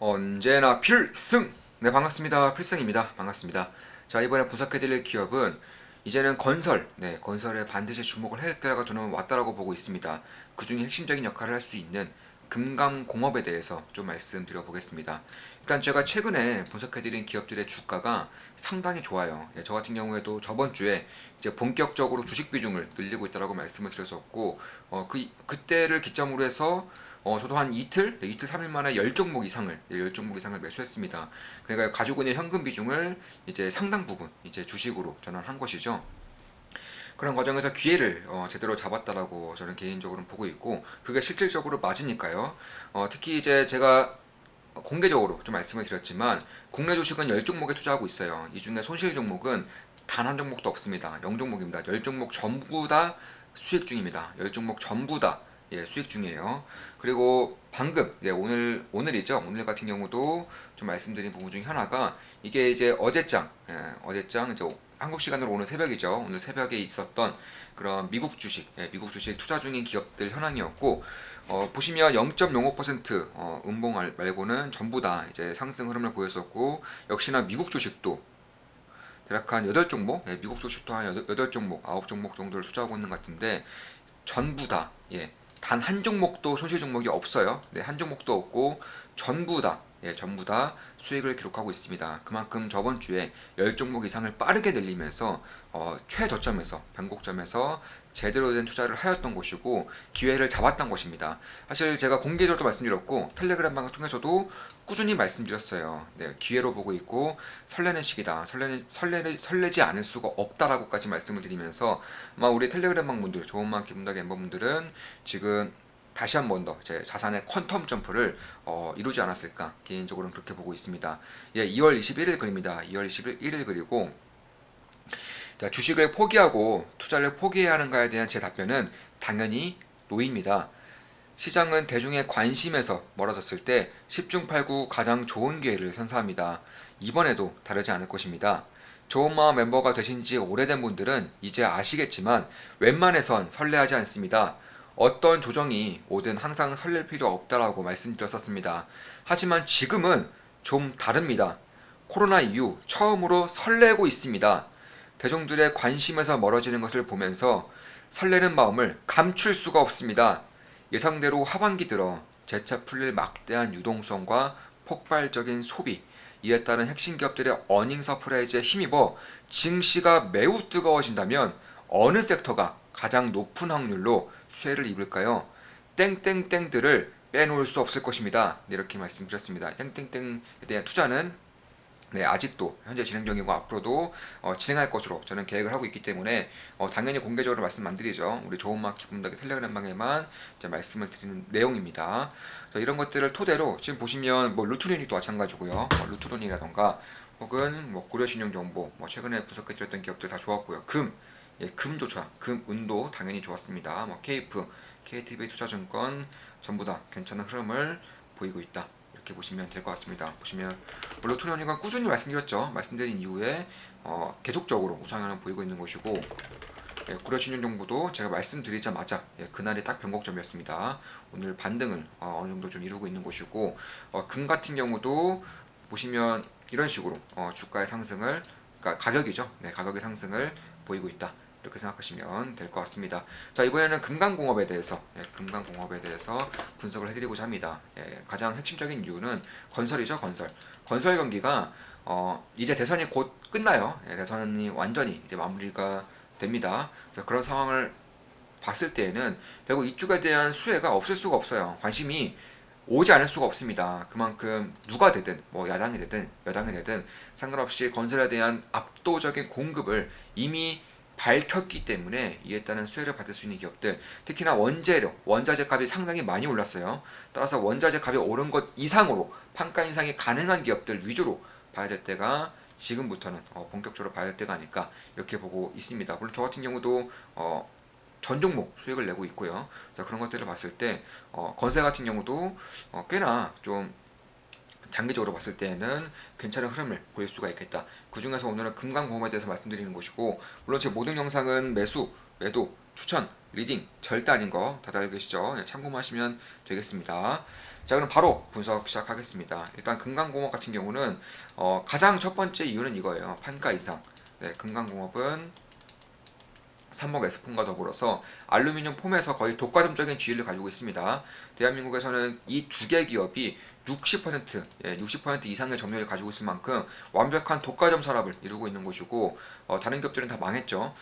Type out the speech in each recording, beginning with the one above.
언제나 필승! 네, 반갑습니다. 필승입니다. 반갑습니다. 자, 이번에 분석해드릴 기업은 이제는 건설, 네, 건설에 반드시 주목을 해야 될 때가 저는 왔다라고 보고 있습니다. 그 중에 핵심적인 역할을 할 수 있는 금강공업에 대해서 좀 말씀드려 보겠습니다. 일단 제가 최근에 분석해드린 기업들의 주가가 상당히 좋아요. 예, 저 같은 경우에도 저번 주에 이제 본격적으로 주식 비중을 늘리고 있다라고 말씀을 드렸었고, 그때를 기점으로 해서 저도 한 이틀, 3일 만에 10종목 이상을, 10종목 이상을 매수했습니다. 그러니까 가지고 있는 현금 비중을 이제 상당 부분 이제 주식으로 전환한 것이죠. 그런 과정에서 기회를 제대로 잡았다라고 저는 개인적으로 보고 있고, 그게 실질적으로 맞으니까요. 특히 이제 제가 공개적으로 좀 말씀을 드렸지만 국내 주식은 10종목에 투자하고 있어요. 이 중에 손실 종목은 단 한 종목도 없습니다. 0종목입니다. 10종목 전부 다 수익 중입니다. 10종목 전부 다 수익 중이에요. 그리고 방금 오늘이죠. 오늘 같은 경우도 좀 말씀드린 부분 중에 하나가 이게 이제 어제장 이제 한국 시간으로 오늘 새벽이죠. 오늘 새벽에 있었던 그런 미국 주식 투자 중인 기업들 현황이었고, 보시면 0.05% 음봉 말고는 전부 다 이제 상승 흐름을 보였었고, 역시나 미국 주식도 대략 한 8종목, 미국 주식도 한 8종목, 9종목 정도를 투자하고 있는 것 같은데, 전부 다, 단 한 종목도 손실 종목이 없어요. 네, 한 종목도 없고, 전부 다 수익을 기록하고 있습니다. 그만큼 저번 주에 10종목 이상을 빠르게 늘리면서 최저점에서, 변곡점에서 제대로 된 투자를 하였던 것이고, 기회를 잡았던 것입니다. 사실 제가 공개적으로 말씀드렸고, 텔레그램 방을 통해서도 꾸준히 말씀드렸어요. 네, 기회로 보고 있고, 설레는 시기다. 설레지 않을 수가 없다라고까지 말씀을 드리면서, 아마 우리 텔레그램 방 분들, 좋은만 기분다기 멤버분들은 지금 다시 한 번 더 제 자산의 퀀텀 점프를 이루지 않았을까, 개인적으로는 그렇게 보고 있습니다. 2월 21일 글입니다. 2월 21일 글이고, 주식을 포기하고 투자를 포기해야 하는가에 대한 제 답변은 당연히 노입니다. 시장은 대중의 관심에서 멀어졌을 때 10중 8구 가장 좋은 기회를 선사합니다. 이번에도 다르지 않을 것입니다. 좋은 마음 멤버가 되신 지 오래된 분들은 이제 아시겠지만 웬만해선 설레하지 않습니다. 어떤 조정이 오든 항상 설렐 필요 없다라고 말씀드렸었습니다. 하지만 지금은 좀 다릅니다. 코로나 이후 처음으로 설레고 있습니다. 대중들의 관심에서 멀어지는 것을 보면서 설레는 마음을 감출 수가 없습니다. 예상대로 하반기 들어 재차 풀릴 막대한 유동성과 폭발적인 소비, 이에 따른 핵심 기업들의 어닝 서프라이즈에 힘입어 증시가 매우 뜨거워진다면 어느 섹터가 가장 높은 확률로 수혜를 입을까요? 땡땡땡들을 빼놓을 수 없을 것입니다. 이렇게 말씀드렸습니다. 땡땡땡에 대한 투자는 아직도 현재 진행 중이고 앞으로도 진행할 것으로 저는 계획을 하고 있기 때문에 당연히 공개적으로 말씀 안 드리죠. 우리 좋은 마켓 분석의 텔레그램 방에만 이제 말씀을 드리는 내용입니다. 이런 것들을 토대로 지금 보시면 뭐 루트론이도 마찬가지고요. 루트론이라던가 혹은 뭐 고려신용정보, 최근에 분석해 드렸던 기업들 다 좋았고요. 금조차, 금은도 당연히 좋았습니다. 케이프, KTB 투자증권 전부 다 괜찮은 흐름을 보이고 있다. 이렇게 보시면 될 것 같습니다. 보시면 루트론이가 꾸준히 말씀드렸죠. 말씀드린 이후에 계속적으로 우상향을 보이고 있는 것이고, 고려신용정보도 제가 말씀드리자마자 그날이 딱 변곡점이었습니다. 오늘 반등을 어느 정도 좀 이루고 있는 것이고, 금 같은 경우도 보시면 이런 식으로 주가의 상승을, 그러니까 가격이죠. 가격의 상승을 보이고 있다. 이렇게 생각하시면 될 것 같습니다. 자, 이번에는 금강공업에 대해서 분석을 해드리고자 합니다. 가장 핵심적인 이유는 건설이죠. 건설 경기가 이제 대선이 곧 끝나요. 대선이 완전히 이제 마무리가 됩니다. 그래서 그런 상황을 봤을 때에는 결국 이쪽에 대한 수혜가 없을 수가 없어요. 관심이 오지 않을 수가 없습니다. 그만큼 누가 되든 야당이 되든 여당이 되든 상관없이 건설에 대한 압도적인 공급을 이미 밝혔기 때문에 이에 따른 수혜를 받을 수 있는 기업들, 특히나 원자재 값이 상당히 많이 올랐어요. 따라서 원자재 값이 오른 것 이상으로 판가 인상이 가능한 기업들 위주로 봐야 될 때가 지금부터는 본격적으로 봐야 될 때가 아닐까, 이렇게 보고 있습니다. 물론 저 같은 경우도 전 종목 수익을 내고 있고요. 자, 그런 것들을 봤을 때 건설 같은 경우도 꽤나 좀 장기적으로 봤을 때는 괜찮은 흐름을 보일 수가 있겠다. 그 중에서 오늘은 금강공업에 대해서 말씀드리는 것이고, 물론 제 모든 영상은 매수, 매도, 추천, 리딩 절대 아닌 거 다들 알고 계시죠? 참고만 하시면 되겠습니다. 자, 그럼 바로 분석 시작하겠습니다. 일단 금강공업 같은 경우는 가장 첫 번째 이유는 이거예요. 판가 인상. 네, 금강공업은 삼목 에스폰과 더불어서 알루미늄 폼에서 거의 독과점적인 지위를 가지고 있습니다. 대한민국에서는 이 두 개 기업이 60%, 60% 이상의 점유율을 가지고 있을 만큼 완벽한 독과점 산업을 이루고 있는 곳이고, 다른 기업들은 다 망했죠.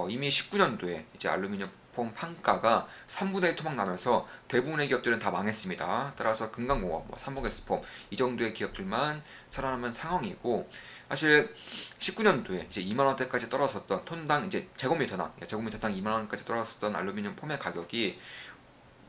이미 19년도에 이제 알루미늄 폼 판가가 3분의 1 토막 나면서 대부분의 기업들은 다 망했습니다. 따라서 금강공업, 삼목에스폼 이 정도의 기업들만 살아남은 상황이고, 사실 19년도에 이제 2만 원대까지 떨어졌던 톤당 이제 제곱미터당 2만 원까지 떨어졌던 알루미늄 폼의 가격이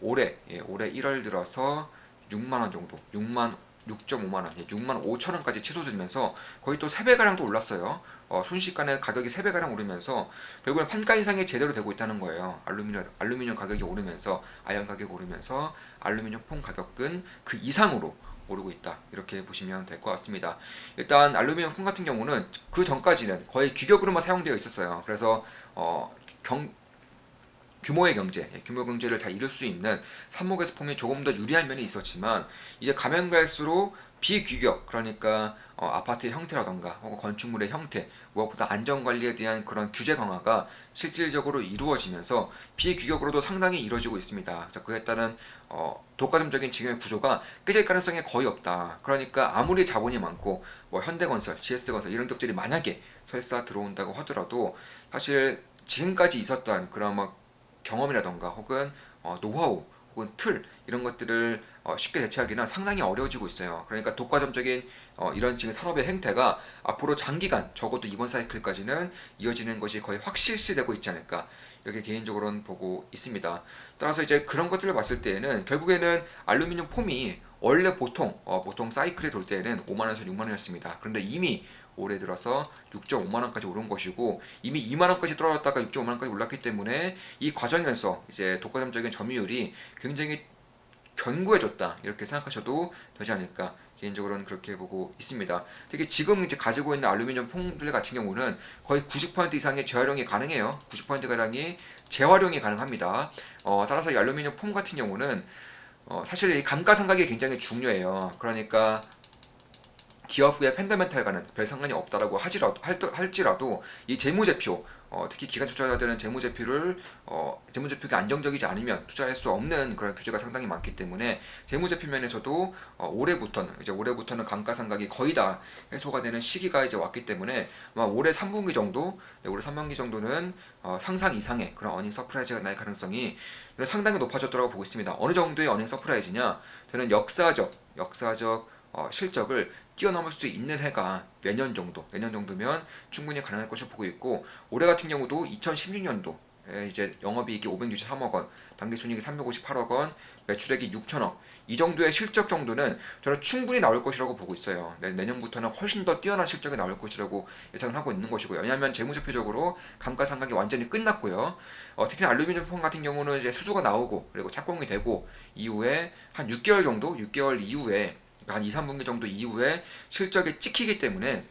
올해 1월 들어서 6만 원 정도, 6.5만 원, 6만 5천 원까지 치솟으면서 거의 또 3배가량도 올랐어요. 순식간에 가격이 3배가량 오르면서 결국은 판가 인상이 제대로 되고 있다는 거예요. 알루미늄 가격이 오르면서, 아연 가격이 오르면서 알루미늄 폼 가격은 그 이상으로 오르고 있다, 이렇게 보시면 될 것 같습니다. 일단 알루미늄 폼 같은 경우는 그 전까지는 거의 규격으로만 사용되어 있었어요. 그래서 규모 경제를 잘 이룰 수 있는 삼목에서 폼이 조금 더 유리한 면이 있었지만, 이제 가면 갈수록 비규격, 그러니까 아파트의 형태라던가 혹은 건축물의 형태, 무엇보다 안전관리에 대한 그런 규제 강화가 실질적으로 이루어지면서 비규격으로도 상당히 이루어지고 있습니다. 그에 따른 독과점적인 지금의 구조가 깨질 가능성이 거의 없다. 그러니까 아무리 자본이 많고 뭐 현대건설, GS건설 이런 기업들이 만약에 설사 들어온다고 하더라도 사실 지금까지 있었던 그런 막 경험이라던가 혹은 노하우 혹은 틀 이런 것들을 쉽게 대체하기는 상당히 어려워지고 있어요. 그러니까 독과점적인 이런 지금 산업의 행태가 앞으로 장기간, 적어도 이번 사이클까지는 이어지는 것이 거의 확실시되고 있지 않을까, 이렇게 개인적으로는 보고 있습니다. 따라서 이제 그런 것들을 봤을 때에는 결국에는 알루미늄 폼이 원래 보통 사이클이 돌 때에는 5만 원에서 6만 원이었습니다. 그런데 이미 올해 들어서 6.5만 원까지 오른 것이고, 이미 2만 원까지 떨어졌다가 6.5만 원까지 올랐기 때문에 이 과정에서 이제 독과점적인 점유율이 굉장히 견고해졌다, 이렇게 생각하셔도 되지 않을까, 개인적으로는 그렇게 보고 있습니다. 특히 지금 이제 가지고 있는 알루미늄 폼들 같은 경우는 거의 90% 이상의 재활용이 가능해요. 90%가량이 재활용이 가능합니다. 따라서 이 알루미늄 폼 같은 경우는 사실 이 감가상각이 굉장히 중요해요. 그러니까 기업의 팬더멘탈과는 별 상관이 없다라고 할지라도 이 재무제표, 특히 기관 투자자들은 재무제표가 안정적이지 않으면 투자할 수 없는 그런 규제가 상당히 많기 때문에 재무제표 면에서도 올해부터는 감가상각이 거의 다 해소가 되는 시기가 이제 왔기 때문에 아마 올해 3분기 정도, 올해 3분기 정도는 상상 이상의 그런 어닝 서프라이즈가 날 가능성이 상당히 높아졌다고 보고 있습니다. 어느 정도의 어닝 서프라이즈냐? 저는 역사적 실적을 뛰어넘을 수 있는 해가 내년 정도면 충분히 가능할 것으로 보고 있고, 올해 같은 경우도 2016년도 이제 영업이익이 563억 원, 당기순이익이 358억 원, 매출액이 6천억, 이 정도의 실적 정도는 저는 충분히 나올 것이라고 보고 있어요. 내년부터는 훨씬 더 뛰어난 실적이 나올 것이라고 예상을 하고 있는 것이고요. 왜냐하면 재무제표적으로 감가상각이 완전히 끝났고요. 특히 알루미늄 폼 같은 경우는 이제 수주가 나오고 그리고 착공이 되고 이후에 한 6개월 이후에, 한 2, 3분기 정도 이후에 실적이 찍히기 때문에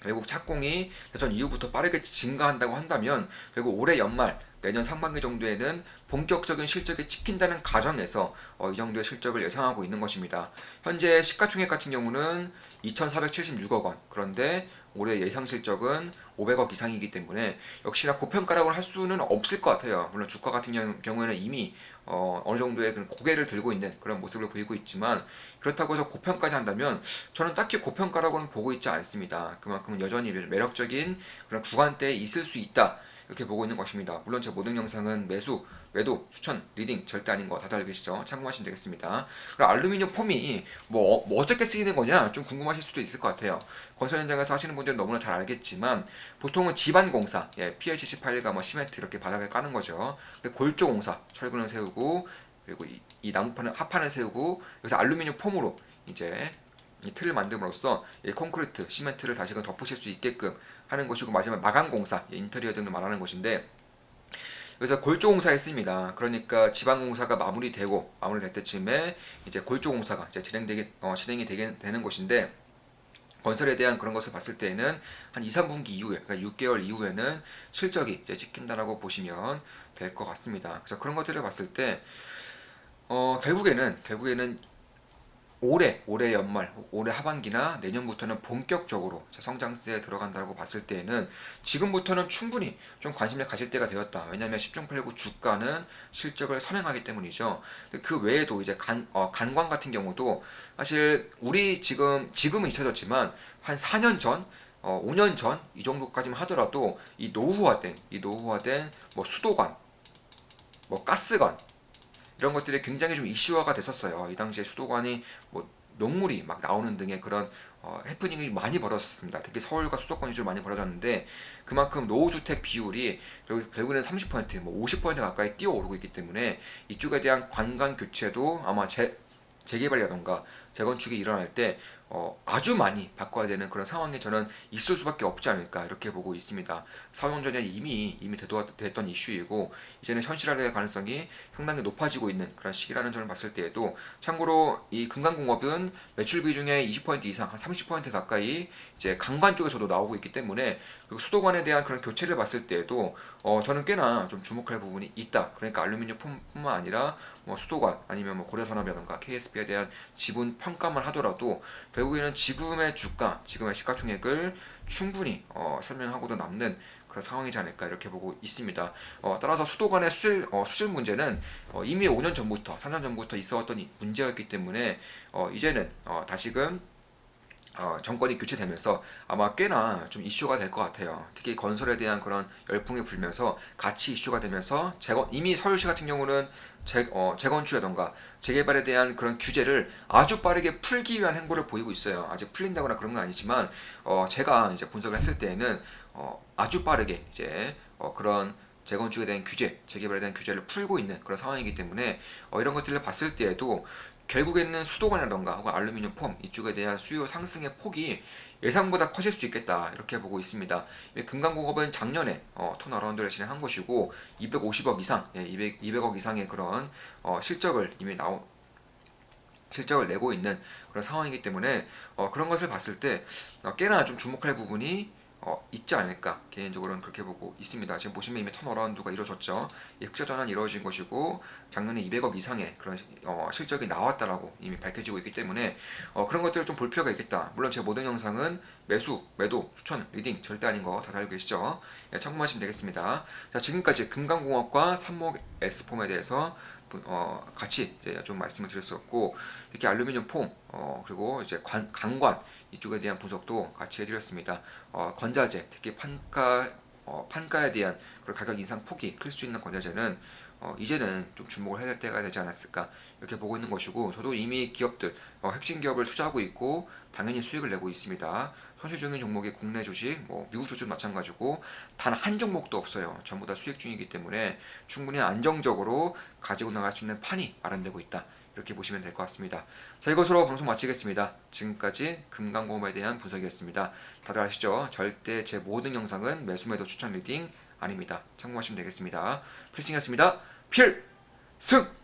결국 착공이 대선 이후부터 빠르게 증가한다고 한다면 결국 올해 연말, 내년 상반기 정도에는 본격적인 실적이 찍힌다는 가정에서 이 정도의 실적을 예상하고 있는 것입니다. 현재 시가총액 같은 경우는 2,476억 원, 그런데 올해 예상 실적은 500억 이상이기 때문에 역시나 고평가라고 할 수는 없을 것 같아요. 물론 주가 같은 경우에는 이미 어느 정도의 고개를 들고 있는 그런 모습을 보이고 있지만, 그렇다고 해서 고평가지 한다면 저는 딱히 고평가라고는 보고 있지 않습니다. 그만큼 여전히 매력적인 그런 구간대에 있을 수 있다, 이렇게 보고 있는 것입니다. 물론 제 모든 영상은 매도, 추천, 리딩 절대 아닌 거 다들 알고 계시죠? 참고하시면 되겠습니다. 그럼 알루미늄 폼이 뭐 어떻게 쓰이는 거냐 좀 궁금하실 수도 있을 것 같아요. 건설 현장에서 하시는 분들은 너무나 잘 알겠지만 보통은 집안 공사, PLCC 파일과 뭐 시멘트 이렇게 바닥에 까는 거죠. 골조 공사, 철근을 세우고 그리고 이 나무판을 합판을 세우고 여기서 알루미늄 폼으로 이제 이 틀을 만듦으로써 이 콘크리트, 시멘트를 다시금 덮으실 수 있게끔 하는 것이고, 마지막 마감 공사, 인테리어 등을 말하는 것인데, 그래서 골조 공사했습니다. 그러니까 지방 공사가 마무리될 때쯤에 이제 골조 공사가 이제 진행이 되게 되는 것인데, 건설에 대한 그런 것을 봤을 때에는 한 2, 3분기 이후에, 그러니까 6개월 이후에는 실적이 이제 찍힌다라고 보시면 될 것 같습니다. 그래서 그런 것들을 봤을 때 결국에는 올해 연말, 올해 하반기나 내년부터는 본격적으로 성장세에 들어간다고 봤을 때에는 지금부터는 충분히 좀 관심을 가질 때가 되었다. 왜냐하면 10중 8구 주가는 실적을 선행하기 때문이죠. 그 외에도 이제 간관 같은 경우도 사실 우리 지금은 잊혀졌지만 한 4년 전, 5년 전 이 정도까지만 하더라도 이 노후화된 뭐 수도관, 뭐 가스관 이런 것들이 굉장히 좀 이슈화가 됐었어요. 이 당시에 수도관이 뭐 녹물이 막 나오는 등의 그런 해프닝이 많이 벌어졌습니다. 특히 서울과 수도권이 좀 많이 벌어졌는데 그만큼 노후주택 비율이 결국에는 30%, 뭐 50% 가까이 뛰어오르고 있기 때문에 이쪽에 대한 관광 교체도 아마 재개발이라던가 재건축이 일어날 때 아주 많이 바꿔야 되는 그런 상황이 저는 있을 수밖에 없지 않을까 이렇게 보고 있습니다. 4년 전에 이미 됐던 이슈이고 이제는 현실화될 가능성이 상당히 높아지고 있는 그런 시기라는 점을 봤을 때에도 참고로 이 금강공업은 매출 비중의 20% 이상 한 30% 가까이 이제 강관 쪽에서도 나오고 있기 때문에 그리고 수도관에 대한 그런 교체를 봤을 때에도 저는 꽤나 좀 주목할 부분이 있다. 그러니까 알루미늄 폼뿐만 아니라 뭐 수도관 아니면 뭐 고려산업이라던가 KSP에 대한 지분 평가만 하더라도 결국에는 지금의 주가, 지금의 시가총액을 충분히 설명하고도 남는 그런 상황이지 않을까 이렇게 보고 있습니다. 따라서 수도관의 수질 문제는 이미 5년 전부터, 4년 전부터 있어왔던 문제였기 때문에 이제는 다시금 정권이 교체되면서 아마 꽤나 좀 이슈가 될 것 같아요. 특히 건설에 대한 그런 열풍이 불면서 같이 이슈가 되면서 이미 서울시 같은 경우는 재건축이라던가 재개발에 대한 그런 규제를 아주 빠르게 풀기 위한 행보를 보이고 있어요. 아직 풀린다거나 그런 건 아니지만 제가 이제 분석을 했을 때에는 아주 빠르게 이제 그런 재건축에 대한 규제, 재개발에 대한 규제를 풀고 있는 그런 상황이기 때문에 이런 것들을 봤을 때에도 결국에는 수도관이라던가 혹은 알루미늄 폼 이쪽에 대한 수요 상승의 폭이 예상보다 커질 수 있겠다 이렇게 보고 있습니다. 금강공업은 작년에 턴어라운드를 진행한 것이고 250억 이상, 200억 이상의 그런 실적을 실적을 내고 있는 그런 상황이기 때문에 그런 것을 봤을 때 꽤나 좀 주목할 부분이 있지 않을까 개인적으로는 그렇게 보고 있습니다. 지금 보시면 이미 턴어라운드가 이루어졌죠. 흑자 전환이 이루어진 것이고 작년에 200억 이상의 그런 실적이 나왔다라고 이미 밝혀지고 있기 때문에 그런 것들을 좀 볼 필요가 있겠다. 물론 제 모든 영상은 매도, 추천, 리딩 절대 아닌 거 다들 알고 계시죠? 참고하시면 되겠습니다. 자, 지금까지 금강공업과 삼목 S폼에 대해서 같이 이제 좀 말씀을 드렸었고 이렇게 알루미늄 폼 그리고 이제 강관 이쪽에 대한 분석도 같이 해드렸습니다. 건자재 특히 판가에 대한 그런 가격 인상 폭이 클 수 있는 건자재는 이제는 좀 주목을 해야 될 때가 되지 않았을까 이렇게 보고 있는 것이고 저도 이미 기업들 핵심 기업을 투자하고 있고 당연히 수익을 내고 있습니다. 손실 중인 종목이 국내 주식, 뭐 미국 주식 마찬가지고 단 한 종목도 없어요. 전부 다 수익 중이기 때문에 충분히 안정적으로 가지고 나갈 수 있는 판이 마련되고 있다. 이렇게 보시면 될 것 같습니다. 자, 이것으로 방송 마치겠습니다. 지금까지 금강공업에 대한 분석이었습니다. 다들 아시죠? 절대 제 모든 영상은 매수매도 추천 리딩 아닙니다. 참고하시면 되겠습니다. 필승이었습니다. 필승!